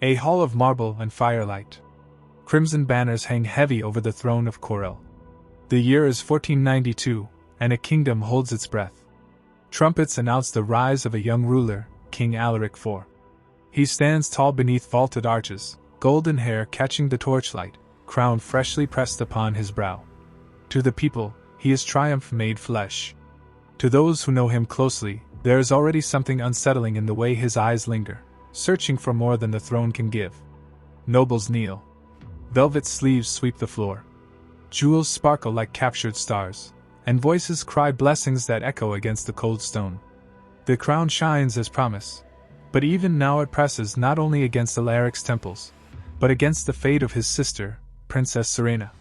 A hall of marble and firelight. Crimson banners hang heavy over the throne of Corel. The year is 1492, and a kingdom holds its breath. Trumpets announce the rise of a young ruler, King Alaric IV. He stands tall beneath vaulted arches, golden hair catching the torchlight, crown freshly pressed upon his brow. To the people, he is triumph made flesh. To those who know him closely, there is already something unsettling in the way his eyes linger, searching for more than the throne can give. Nobles kneel. Velvet sleeves sweep the floor. Jewels sparkle like captured stars, and voices cry blessings that echo against the cold stone. The crown shines as promise, but even now it presses not only against Alaric's temples, but against the fate of his sister, Princess Serena.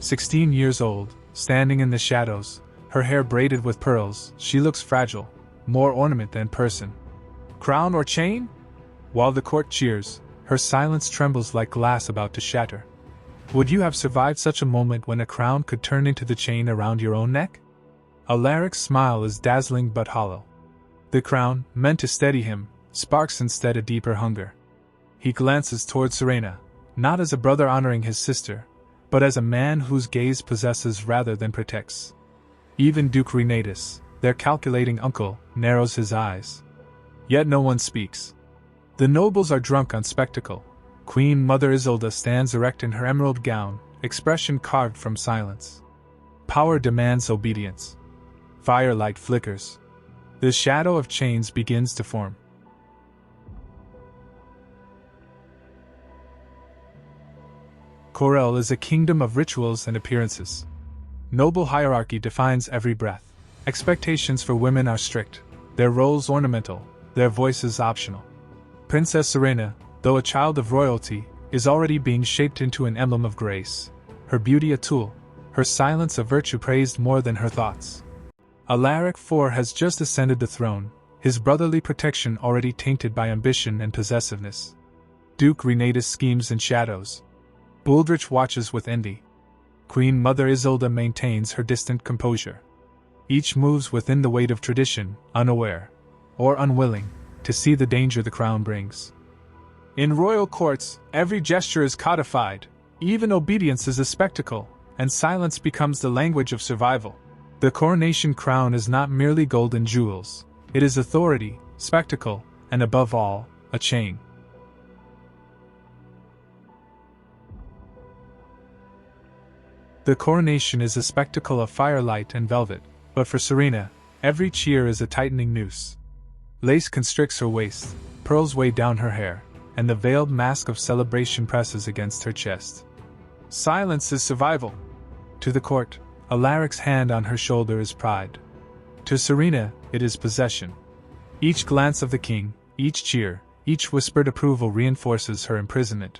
16 years old, standing in the shadows, her hair braided with pearls, she looks fragile, more ornament than person. Crown or chain? While the court cheers, her silence trembles like glass about to shatter. Would you have survived such a moment when a crown could turn into the chain around your own neck? Alaric's smile is dazzling but hollow. The crown, meant to steady him, sparks instead a deeper hunger. He glances toward Serena, not as a brother honoring his sister, but as a man whose gaze possesses rather than protects. Even Duke Renatus, their calculating uncle, narrows his eyes. Yet no one speaks. The nobles are drunk on spectacle. Queen Mother Isolde stands erect in her emerald gown, expression carved from silence. Power demands obedience. Firelight flickers. The shadow of chains begins to form. Corel is a kingdom of rituals and appearances. Noble hierarchy defines every breath. Expectations for women are strict, their roles ornamental, their voices optional. Princess Serena, though a child of royalty, is already being shaped into an emblem of grace. Her beauty a tool, her silence a virtue praised more than her thoughts. Alaric IV has just ascended the throne, his brotherly protection already tainted by ambition and possessiveness. Duke Renatus schemes in shadows. Buldrich watches with envy. Queen Mother Isolde maintains her distant composure. Each moves within the weight of tradition, unaware, or unwilling, to see the danger the crown brings. In royal courts, every gesture is codified, even obedience is a spectacle, and silence becomes the language of survival. The coronation crown is not merely gold and jewels, it is authority, spectacle, and above all, a chain. The coronation is a spectacle of firelight and velvet, but for Serena, every cheer is a tightening noose. Lace constricts her waist, pearls weigh down her hair, and the veiled mask of celebration presses against her chest. Silence is survival. To the court, Alaric's hand on her shoulder is pride. To Serena, it is possession. Each glance of the king, each cheer, each whispered approval reinforces her imprisonment.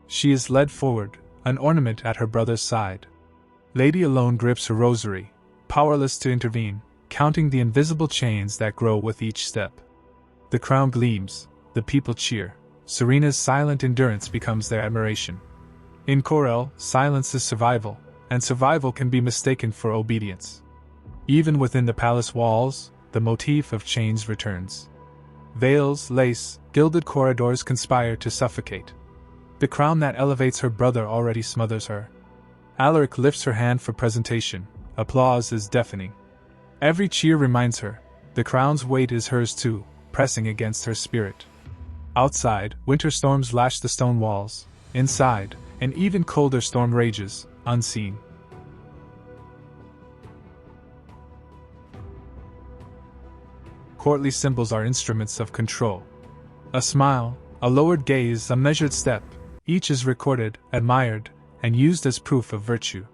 She is led forward, an ornament at her brother's side. Lady alone grips her rosary, powerless to intervene, counting the invisible chains that grow with each step. The crown gleams, the people cheer. Serena's silent endurance becomes their admiration. In Corel, silence is survival, and survival can be mistaken for obedience. Even within the palace walls, the motif of chains returns. Veils, lace, gilded corridors conspire to suffocate. The crown that elevates her brother already smothers her. Alaric lifts her hand for presentation. Applause is deafening. Every cheer reminds her, the crown's weight is hers too, pressing against her spirit. Outside, winter storms lash the stone walls. Inside, an even colder storm rages, unseen. Courtly symbols are instruments of control. A smile, a lowered gaze, a measured step, each is recorded, admired, and used as proof of virtue.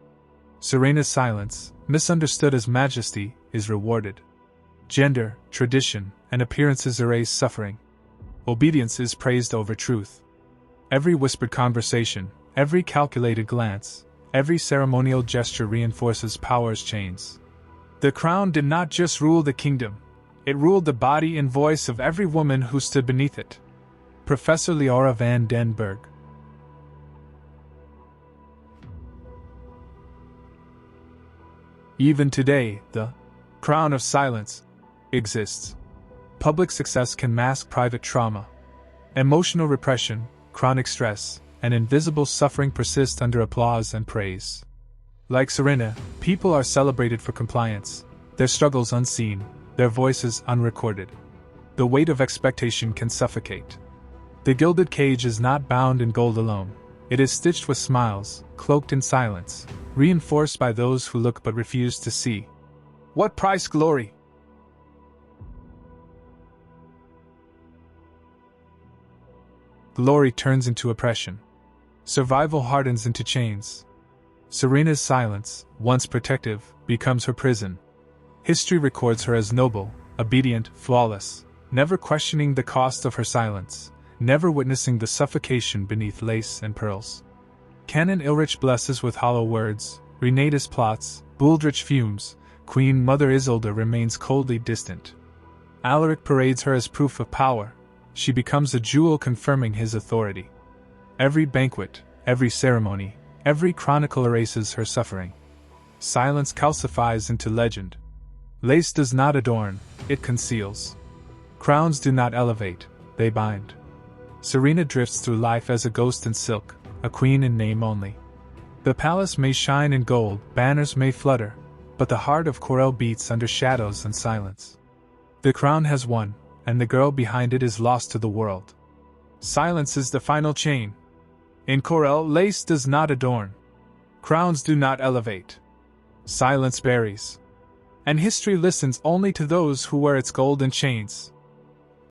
Serena's silence, misunderstood as majesty, is rewarded. Gender, tradition, and appearances erase suffering. Obedience is praised over truth. Every whispered conversation, every calculated glance, every ceremonial gesture reinforces power's chains. The crown did not just rule the kingdom, it ruled the body and voice of every woman who stood beneath it. Professor Leora van den Berg. Even today, the crown of silence exists. Public success can mask private trauma. Emotional repression, chronic stress, and invisible suffering persist under applause and praise. Like Serena, people are celebrated for compliance, their struggles unseen, their voices unrecorded. The weight of expectation can suffocate. The gilded cage is not bound in gold alone. It is stitched with smiles, cloaked in silence, reinforced by those who look but refuse to see. What price glory? Glory turns into oppression. Survival hardens into chains. Serena's silence, once protective, becomes her prison. History records her as noble, obedient, flawless, never questioning the cost of her silence, never witnessing the suffocation beneath lace and pearls. Canon Ilrich blesses with hollow words, Renatus plots, Booldrich fumes, Queen Mother Isolde remains coldly distant. Alaric parades her as proof of power. She becomes a jewel confirming his authority. Every banquet, every ceremony, every chronicle erases her suffering. Silence calcifies into legend. Lace does not adorn, it conceals. Crowns do not elevate, they bind. Serena drifts through life as a ghost in silk, a queen in name only. The palace may shine in gold, banners may flutter, but the heart of Corel beats under shadows and silence. The crown has won, and the girl behind it is lost to the world. Silence is the final chain. In Corel, lace does not adorn. Crowns do not elevate. Silence buries. And history listens only to those who wear its golden chains.